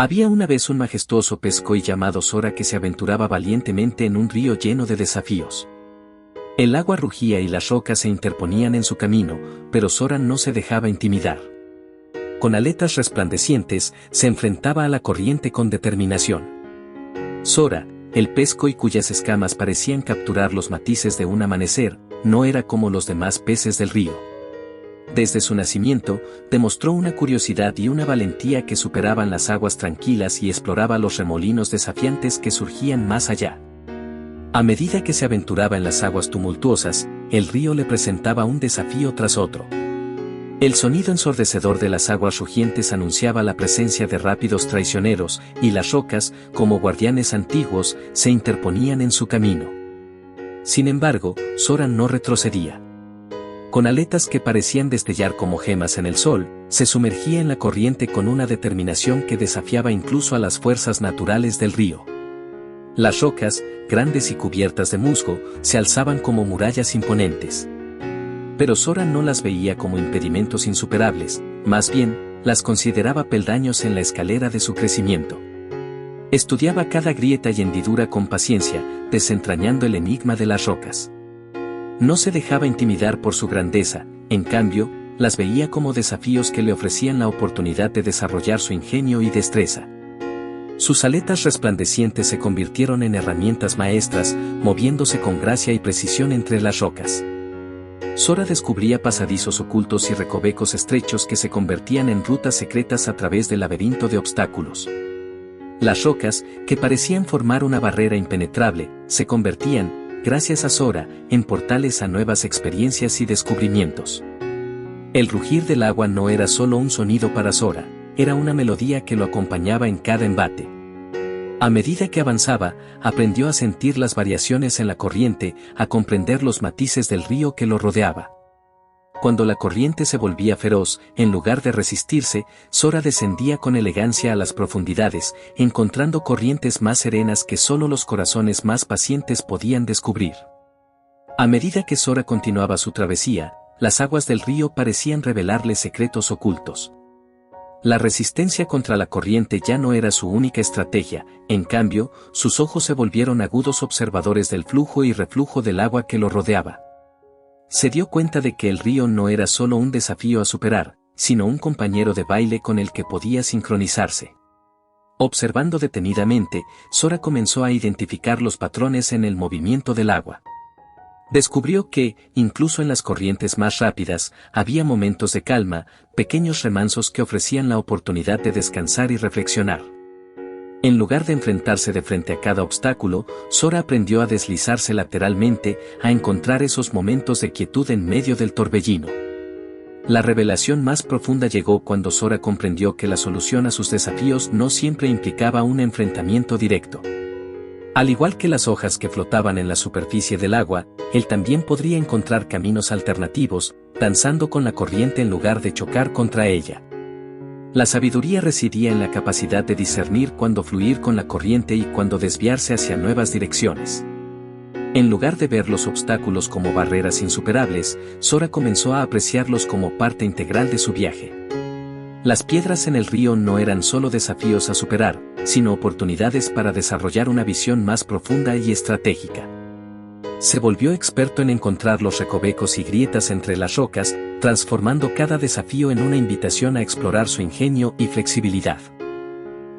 Había una vez un majestuoso pescoy llamado Sora que se aventuraba valientemente en un río lleno de desafíos. El agua rugía y las rocas se interponían en su camino, pero Sora no se dejaba intimidar. Con aletas resplandecientes, se enfrentaba a la corriente con determinación. Sora, el pescoy cuyas escamas parecían capturar los matices de un amanecer, no era como los demás peces del río. Desde su nacimiento, demostró una curiosidad y una valentía que superaban las aguas tranquilas y exploraba los remolinos desafiantes que surgían más allá. A medida que se aventuraba en las aguas tumultuosas, el río le presentaba un desafío tras otro. El sonido ensordecedor de las aguas rugientes anunciaba la presencia de rápidos traicioneros, y las rocas, como guardianes antiguos, se interponían en su camino. Sin embargo, Sora no retrocedía. Con aletas que parecían destellar como gemas en el sol, se sumergía en la corriente con una determinación que desafiaba incluso a las fuerzas naturales del río. Las rocas, grandes y cubiertas de musgo, se alzaban como murallas imponentes. Pero Sora no las veía como impedimentos insuperables, más bien, las consideraba peldaños en la escalera de su crecimiento. Estudiaba cada grieta y hendidura con paciencia, desentrañando el enigma de las rocas. No se dejaba intimidar por su grandeza, en cambio, las veía como desafíos que le ofrecían la oportunidad de desarrollar su ingenio y destreza. Sus aletas resplandecientes se convirtieron en herramientas maestras, moviéndose con gracia y precisión entre las rocas. Sora descubría pasadizos ocultos y recovecos estrechos que se convertían en rutas secretas a través del laberinto de obstáculos. Las rocas, que parecían formar una barrera impenetrable, se convertían, gracias a Sora, en portales a nuevas experiencias y descubrimientos. El rugir del agua no era solo un sonido para Sora, era una melodía que lo acompañaba en cada embate. A medida que avanzaba, aprendió a sentir las variaciones en la corriente, a comprender los matices del río que lo rodeaba. Cuando la corriente se volvía feroz, en lugar de resistirse, Sora descendía con elegancia a las profundidades, encontrando corrientes más serenas que solo los corazones más pacientes podían descubrir. A medida que Sora continuaba su travesía, las aguas del río parecían revelarle secretos ocultos. La resistencia contra la corriente ya no era su única estrategia, en cambio, sus ojos se volvieron agudos observadores del flujo y reflujo del agua que lo rodeaba. Se dio cuenta de que el río no era solo un desafío a superar, sino un compañero de baile con el que podía sincronizarse. Observando detenidamente, Sora comenzó a identificar los patrones en el movimiento del agua. Descubrió que, incluso en las corrientes más rápidas, había momentos de calma, pequeños remansos que ofrecían la oportunidad de descansar y reflexionar. En lugar de enfrentarse de frente a cada obstáculo, Sora aprendió a deslizarse lateralmente, a encontrar esos momentos de quietud en medio del torbellino. La revelación más profunda llegó cuando Sora comprendió que la solución a sus desafíos no siempre implicaba un enfrentamiento directo. Al igual que las hojas que flotaban en la superficie del agua, él también podría encontrar caminos alternativos, danzando con la corriente en lugar de chocar contra ella. La sabiduría residía en la capacidad de discernir cuándo fluir con la corriente y cuándo desviarse hacia nuevas direcciones. En lugar de ver los obstáculos como barreras insuperables, Sora comenzó a apreciarlos como parte integral de su viaje. Las piedras en el río no eran solo desafíos a superar, sino oportunidades para desarrollar una visión más profunda y estratégica. Se volvió experto en encontrar los recovecos y grietas entre las rocas, transformando cada desafío en una invitación a explorar su ingenio y flexibilidad.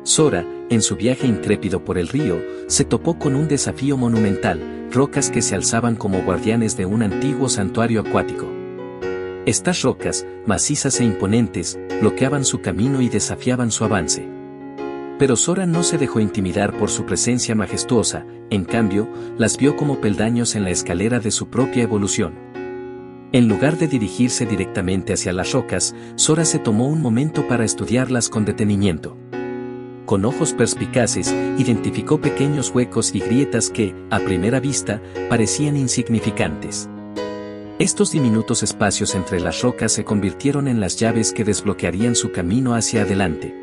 Sora, en su viaje intrépido por el río, se topó con un desafío monumental, rocas que se alzaban como guardianes de un antiguo santuario acuático. Estas rocas, macizas e imponentes, bloqueaban su camino y desafiaban su avance. Pero Sora no se dejó intimidar por su presencia majestuosa, en cambio, las vio como peldaños en la escalera de su propia evolución. En lugar de dirigirse directamente hacia las rocas, Sora se tomó un momento para estudiarlas con detenimiento. Con ojos perspicaces, identificó pequeños huecos y grietas que, a primera vista, parecían insignificantes. Estos diminutos espacios entre las rocas se convirtieron en las llaves que desbloquearían su camino hacia adelante.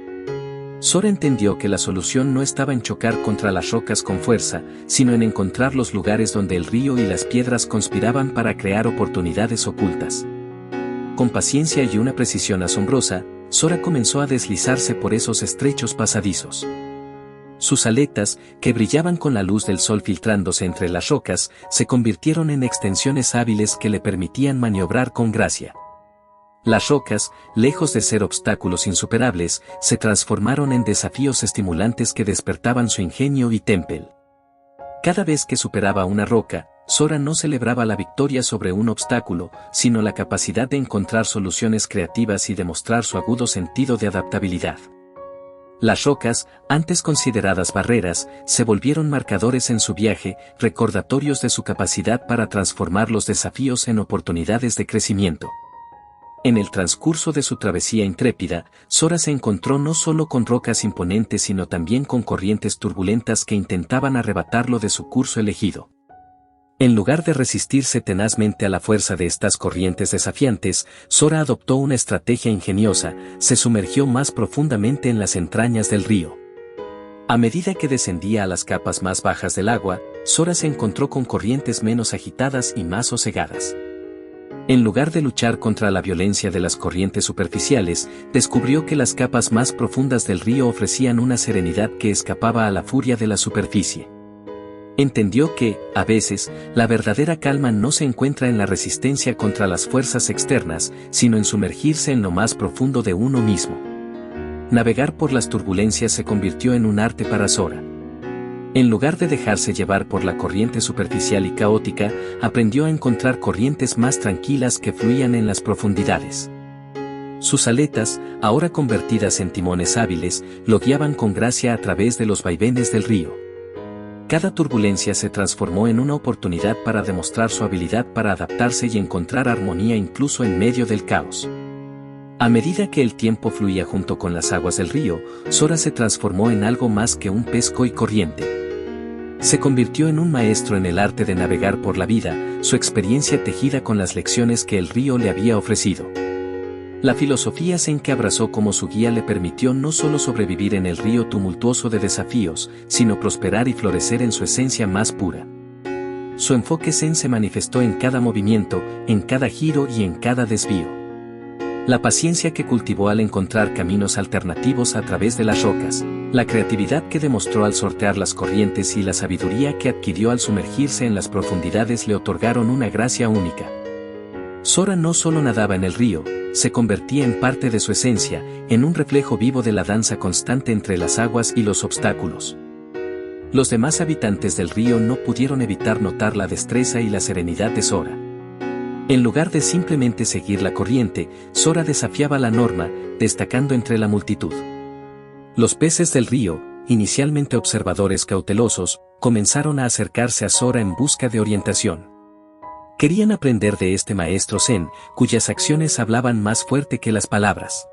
Sora entendió que la solución no estaba en chocar contra las rocas con fuerza, sino en encontrar los lugares donde el río y las piedras conspiraban para crear oportunidades ocultas. Con paciencia y una precisión asombrosa, Sora comenzó a deslizarse por esos estrechos pasadizos. Sus aletas, que brillaban con la luz del sol filtrándose entre las rocas, se convirtieron en extensiones hábiles que le permitían maniobrar con gracia. Las rocas, lejos de ser obstáculos insuperables, se transformaron en desafíos estimulantes que despertaban su ingenio y temple. Cada vez que superaba una roca, Sora no celebraba la victoria sobre un obstáculo, sino la capacidad de encontrar soluciones creativas y demostrar su agudo sentido de adaptabilidad. Las rocas, antes consideradas barreras, se volvieron marcadores en su viaje, recordatorios de su capacidad para transformar los desafíos en oportunidades de crecimiento. En el transcurso de su travesía intrépida, Sora se encontró no solo con rocas imponentes sino también con corrientes turbulentas que intentaban arrebatarlo de su curso elegido. En lugar de resistirse tenazmente a la fuerza de estas corrientes desafiantes, Sora adoptó una estrategia ingeniosa, se sumergió más profundamente en las entrañas del río. A medida que descendía a las capas más bajas del agua, Sora se encontró con corrientes menos agitadas y más sosegadas. En lugar de luchar contra la violencia de las corrientes superficiales, descubrió que las capas más profundas del río ofrecían una serenidad que escapaba a la furia de la superficie. Entendió que, a veces, la verdadera calma no se encuentra en la resistencia contra las fuerzas externas, sino en sumergirse en lo más profundo de uno mismo. Navegar por las turbulencias se convirtió en un arte para Sora. En lugar de dejarse llevar por la corriente superficial y caótica, aprendió a encontrar corrientes más tranquilas que fluían en las profundidades. Sus aletas, ahora convertidas en timones hábiles, lo guiaban con gracia a través de los vaivenes del río. Cada turbulencia se transformó en una oportunidad para demostrar su habilidad para adaptarse y encontrar armonía incluso en medio del caos. A medida que el tiempo fluía junto con las aguas del río, Sora se transformó en algo más que un pez y corriente. Se convirtió en un maestro en el arte de navegar por la vida, su experiencia tejida con las lecciones que el río le había ofrecido. La filosofía zen que abrazó como su guía le permitió no solo sobrevivir en el río tumultuoso de desafíos, sino prosperar y florecer en su esencia más pura. Su enfoque zen se manifestó en cada movimiento, en cada giro y en cada desvío. La paciencia que cultivó al encontrar caminos alternativos a través de las rocas, la creatividad que demostró al sortear las corrientes y la sabiduría que adquirió al sumergirse en las profundidades le otorgaron una gracia única. Sora no solo nadaba en el río, se convertía en parte de su esencia, en un reflejo vivo de la danza constante entre las aguas y los obstáculos. Los demás habitantes del río no pudieron evitar notar la destreza y la serenidad de Sora. En lugar de simplemente seguir la corriente, Sora desafiaba la norma, destacando entre la multitud. Los peces del río, inicialmente observadores cautelosos, comenzaron a acercarse a Sora en busca de orientación. Querían aprender de este maestro zen, cuyas acciones hablaban más fuerte que las palabras.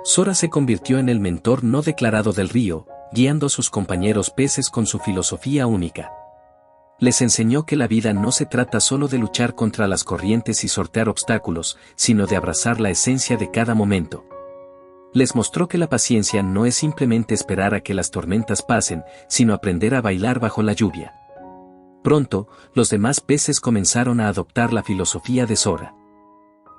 Sora se convirtió en el mentor no declarado del río, guiando a sus compañeros peces con su filosofía única. Les enseñó que la vida no se trata solo de luchar contra las corrientes y sortear obstáculos, sino de abrazar la esencia de cada momento. Les mostró que la paciencia no es simplemente esperar a que las tormentas pasen, sino aprender a bailar bajo la lluvia. Pronto, los demás peces comenzaron a adoptar la filosofía de Sora.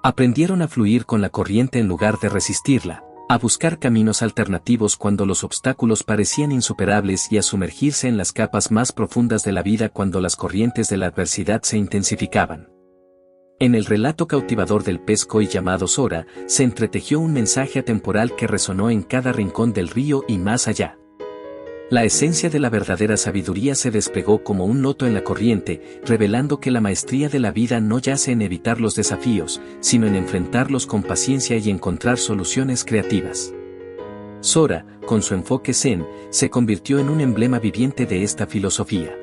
Aprendieron a fluir con la corriente en lugar de resistirla, a buscar caminos alternativos cuando los obstáculos parecían insuperables y a sumergirse en las capas más profundas de la vida cuando las corrientes de la adversidad se intensificaban. En el relato cautivador del pez koi llamado Sora, se entretejió un mensaje atemporal que resonó en cada rincón del río y más allá. La esencia de la verdadera sabiduría se desplegó como un loto en la corriente, revelando que la maestría de la vida no yace en evitar los desafíos, sino en enfrentarlos con paciencia y encontrar soluciones creativas. Sora, con su enfoque zen, se convirtió en un emblema viviente de esta filosofía.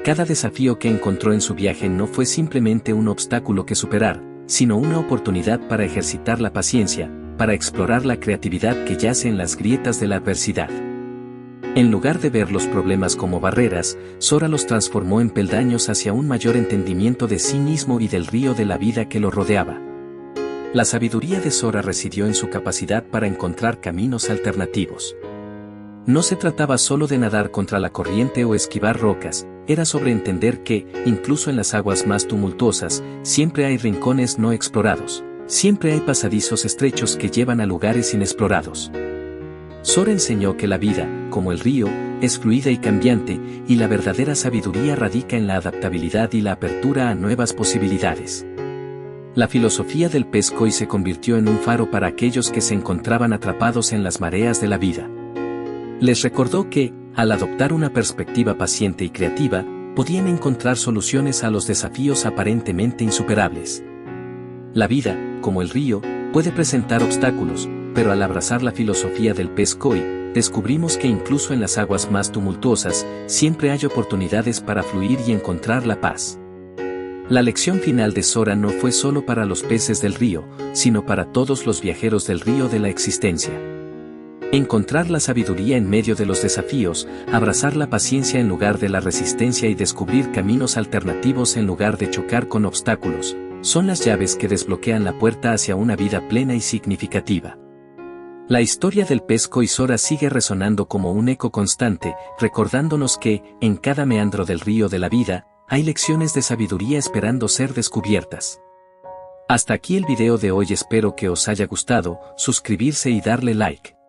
Cada desafío que encontró en su viaje no fue simplemente un obstáculo que superar, sino una oportunidad para ejercitar la paciencia, para explorar la creatividad que yace en las grietas de la adversidad. En lugar de ver los problemas como barreras, Sora los transformó en peldaños hacia un mayor entendimiento de sí mismo y del río de la vida que lo rodeaba. La sabiduría de Sora residió en su capacidad para encontrar caminos alternativos. No se trataba solo de nadar contra la corriente o esquivar rocas, era sobre entender que, incluso en las aguas más tumultuosas, siempre hay rincones no explorados, Siempre hay pasadizos estrechos que llevan a lugares inexplorados. Sora enseñó que la vida, como el río, es fluida y cambiante, y la verdadera sabiduría radica en la adaptabilidad y la apertura a nuevas posibilidades. La filosofía del pez koi se convirtió en un faro para aquellos que se encontraban atrapados en las mareas de la vida. Les recordó que, al adoptar una perspectiva paciente y creativa, podían encontrar soluciones a los desafíos aparentemente insuperables. La vida, como el río, puede presentar obstáculos, pero al abrazar la filosofía del pez koi, descubrimos que incluso en las aguas más tumultuosas, siempre hay oportunidades para fluir y encontrar la paz. La lección final de Sora no fue solo para los peces del río, sino para todos los viajeros del río de la existencia. Encontrar la sabiduría en medio de los desafíos, abrazar la paciencia en lugar de la resistencia y descubrir caminos alternativos en lugar de chocar con obstáculos, son las llaves que desbloquean la puerta hacia una vida plena y significativa. La historia del pez koi Sora sigue resonando como un eco constante, recordándonos que, en cada meandro del río de la vida, hay lecciones de sabiduría esperando ser descubiertas. Hasta aquí el video de hoy, espero que os haya gustado, suscribirse y darle like.